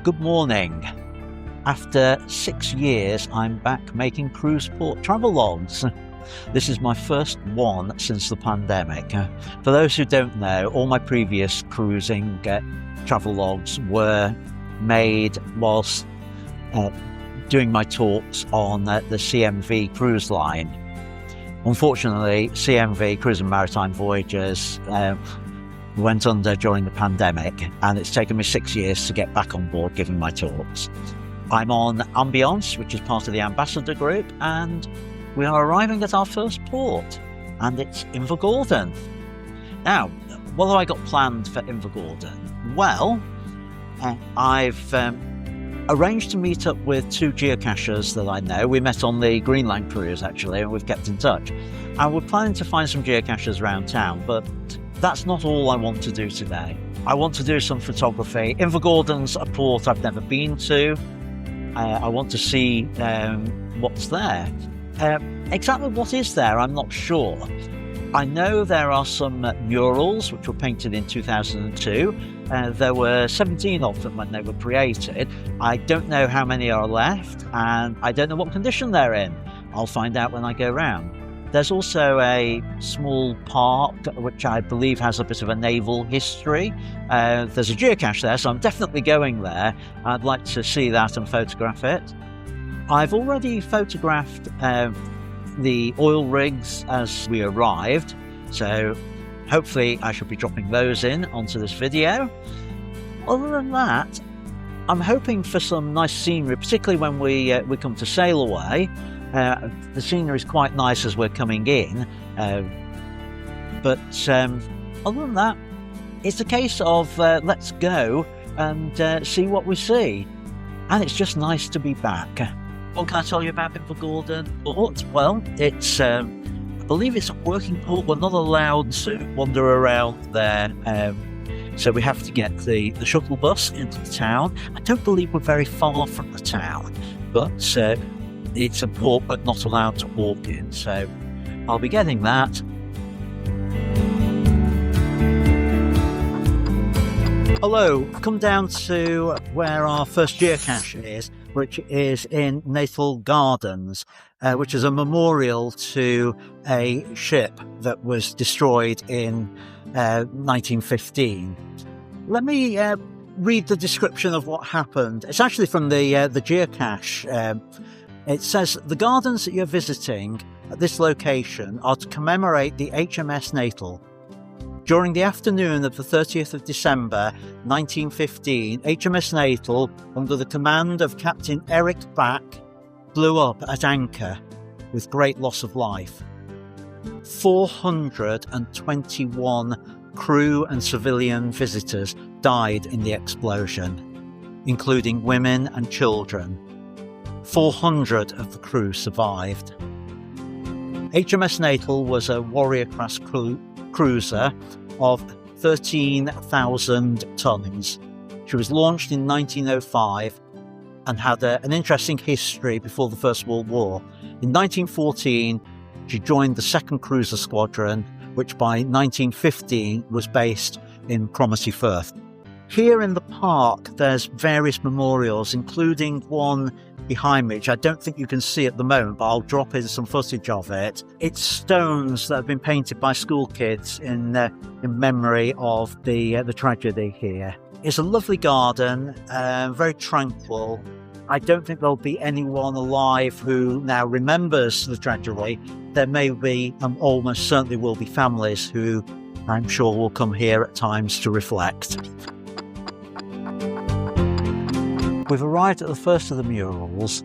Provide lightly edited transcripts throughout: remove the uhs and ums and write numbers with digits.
Good morning. After 6 years, I'm back making Cruiseport travelogues. This is my first one since the pandemic. For those who don't know, all my previous cruising travelogues were made whilst doing my talks on the CMV cruise line. Unfortunately, CMV, Cruise and Maritime Voyages, went under during the pandemic, and it's taken me 6 years to get back on board giving my talks. I'm on Ambiance, which is part of the Ambassador Group, and we are arriving at our first port, and it's Invergordon. Now, what have I got planned for Invergordon? Well, I've arranged to meet up with 2 geocachers that I know. We met on the Greenland cruise, actually, and we've kept in touch. And we're planning to find some geocachers around town, but that's not all I want to do today. I want to do some photography. Invergordon's a port I've never been to. I want to see what's there. Exactly what is there, I'm not sure. I know there are some murals which were painted in 2002. There were 17 of them when they were created. I don't know how many are left, and I don't know what condition they're in. I'll find out when I go round. There's also a small park which I believe has a bit of a naval history. There's a geocache there, so I'm definitely going there. I'd like to see that and photograph it. I've already photographed the oil rigs as we arrived, so hopefully I should be dropping those in onto this video. Other than that, I'm hoping for some nice scenery, particularly when we come to sail away. The scenery is quite nice as we're coming in, but other than that, it's a case of let's go and see what we see. And it's just nice to be back. What can I tell you about Invergordon Port? Well, it's I believe it's a working port. We're not allowed to wander around there, so we have to get the shuttle bus into the town. I don't believe we're very far from the town, but it's a port but not allowed to walk in, so I'll be getting that. Hello, I've come down to where our first geocache is, which is in Natal Gardens, which is a memorial to a ship that was destroyed in 1915. Let me read the description of what happened. It's actually from the geocache. It says, the gardens that you're visiting at this location are to commemorate the HMS Natal. During the afternoon of the 30th of December 1915, HMS Natal, under the command of Captain Eric Back, blew up at anchor with great loss of life. 421 crew and civilian visitors died in the explosion, including women and children. 400 of the crew survived. HMS Natal was a Warrior-class cruiser of 13,000 tons. She was launched in 1905 and had an interesting history before the First World War. In 1914, she joined the 2nd Cruiser Squadron, which by 1915 was based in Cromarty Firth. Here in the park, there's various memorials, including one behind me, which I don't think you can see at the moment, but I'll drop in some footage of it. It's stones that have been painted by school kids in memory of the tragedy here. It's a lovely garden, very tranquil. I don't think there'll be anyone alive who now remembers the tragedy. There may be, almost certainly will be families who I'm sure will come here at times to reflect. We've arrived at the first of the murals.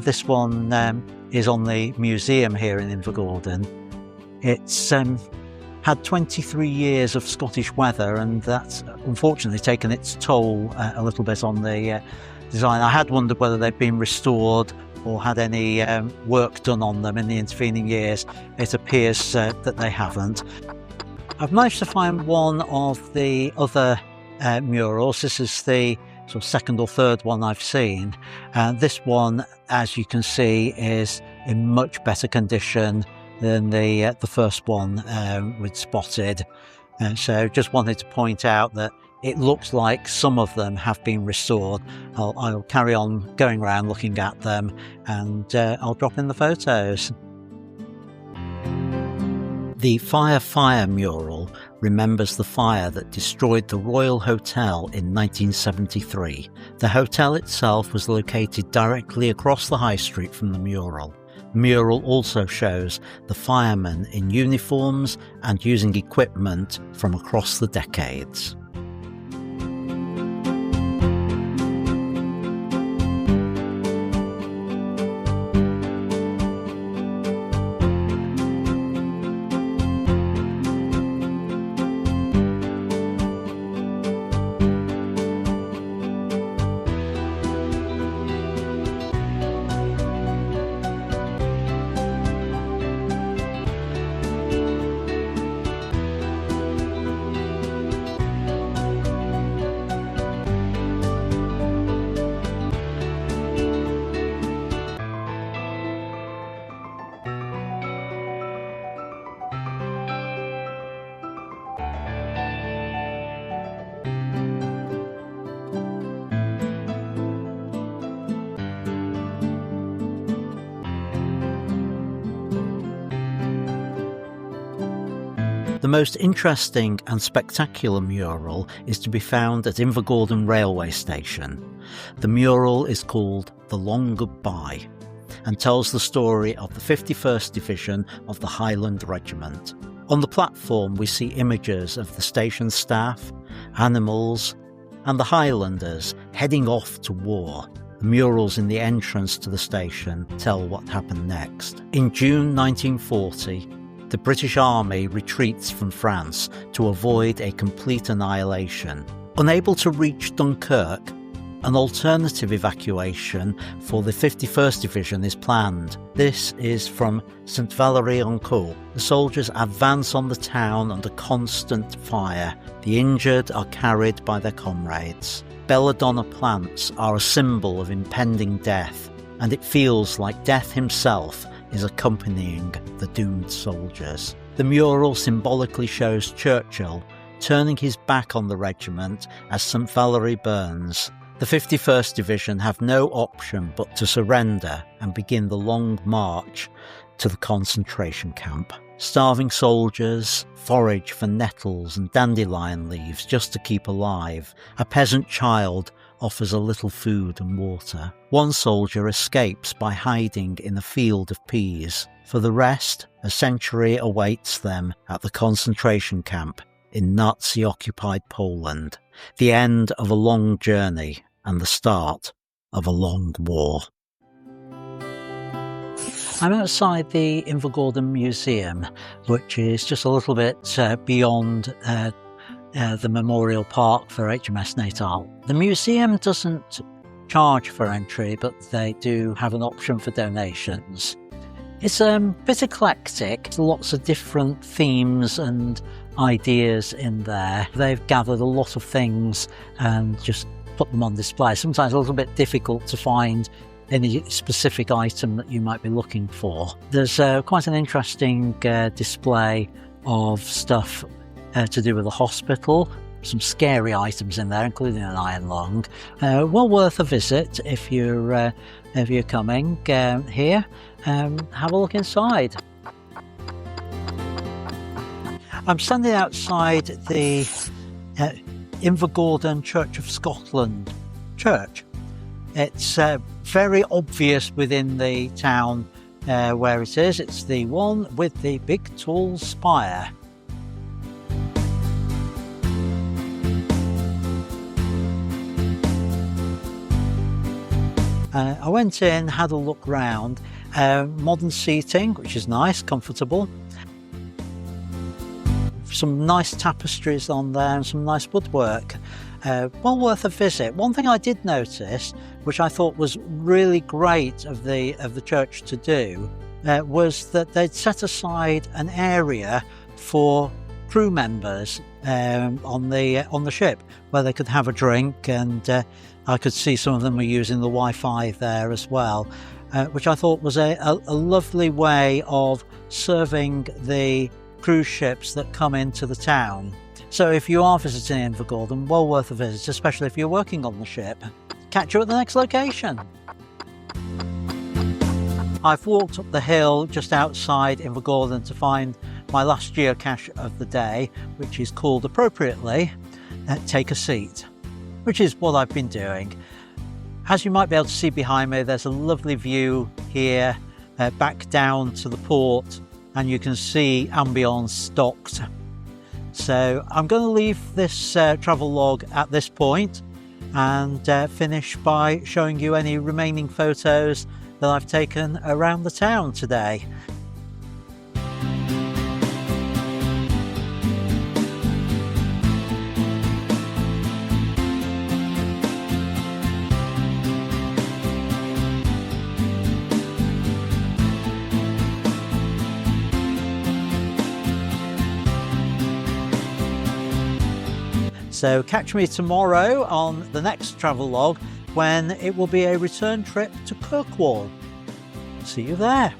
This one is on the museum here in Invergordon. It's had 23 years of Scottish weather, and that's unfortunately taken its toll a little bit on the design. I had wondered whether they'd been restored or had any work done on them in the intervening years. It appears that they haven't. I've managed to find one of the other murals. This is the sort of second or third one I've seen. This one, as you can see, is in much better condition than the first one we'd spotted. So just wanted to point out that it looks like some of them have been restored. I'll carry on going around looking at them, and I'll drop in the photos. The Fire mural remembers the fire that destroyed the Royal Hotel in 1973. The hotel itself was located directly across the high street from the mural. The mural also shows the firemen in uniforms and using equipment from across the decades. The most interesting and spectacular mural is to be found at Invergordon railway station. The mural is called The Long Goodbye and tells the story of the 51st Division of the Highland Regiment. On the platform we see images of the station staff, animals and the Highlanders heading off to war. The murals in the entrance to the station tell what happened next. In June 1940, the British Army retreats from France to avoid a complete annihilation. Unable to reach Dunkirk, an alternative evacuation for the 51st Division is planned. This is from St Valery-en-Caux. The soldiers advance on the town under constant fire. The injured are carried by their comrades. Belladonna plants are a symbol of impending death, and it feels like death himself is accompanying the doomed soldiers. The mural symbolically shows Churchill turning his back on the regiment as St Valery burns. The 51st Division have no option but to surrender and begin the long march to the concentration camp. Starving soldiers forage for nettles and dandelion leaves just to keep alive. A peasant child offers a little food and water. One soldier escapes by hiding in a field of peas. For the rest, a century awaits them at the concentration camp in Nazi-occupied Poland, the end of a long journey and the start of a long war. I'm outside the Invergordon Museum, which is just a little bit beyond the Memorial Park for HMS Natal. The museum doesn't charge for entry, but they do have an option for donations. It's a bit eclectic. There's lots of different themes and ideas in there. They've gathered a lot of things and just put them on display. Sometimes a little bit difficult to find any specific item that you might be looking for. There's quite an interesting display of stuff to do with the hospital. Some scary items in there, including an iron lung. Well worth a visit if you're coming here. Have a look inside. I'm standing outside the Invergordon Church of Scotland church. It's very obvious within the town where it is. It's the one with the big tall spire. I went in, had a look round. Modern seating, which is nice, comfortable. Some nice tapestries on there and some nice woodwork. Well worth a visit. One thing I did notice, which I thought was really great of the church to do, was that they'd set aside an area for crew members on the ship where they could have a drink, and I could see some of them were using the Wi-Fi there as well, which I thought was a lovely way of serving the cruise ships that come into the town. So if you are visiting Invergordon, well worth a visit, especially if you're working on the ship. Catch you at the next location. I've walked up the hill just outside Invergordon to find my last geocache of the day, which is called appropriately Take a Seat, which is what I've been doing. As you might be able to see behind me, there's a lovely view here back down to the port, and you can see Ambience docked. So I'm going to leave this travel log at this point and finish by showing you any remaining photos that I've taken around the town today. So catch me tomorrow on the next travel log when it will be a return trip to Kirkwall. See you there.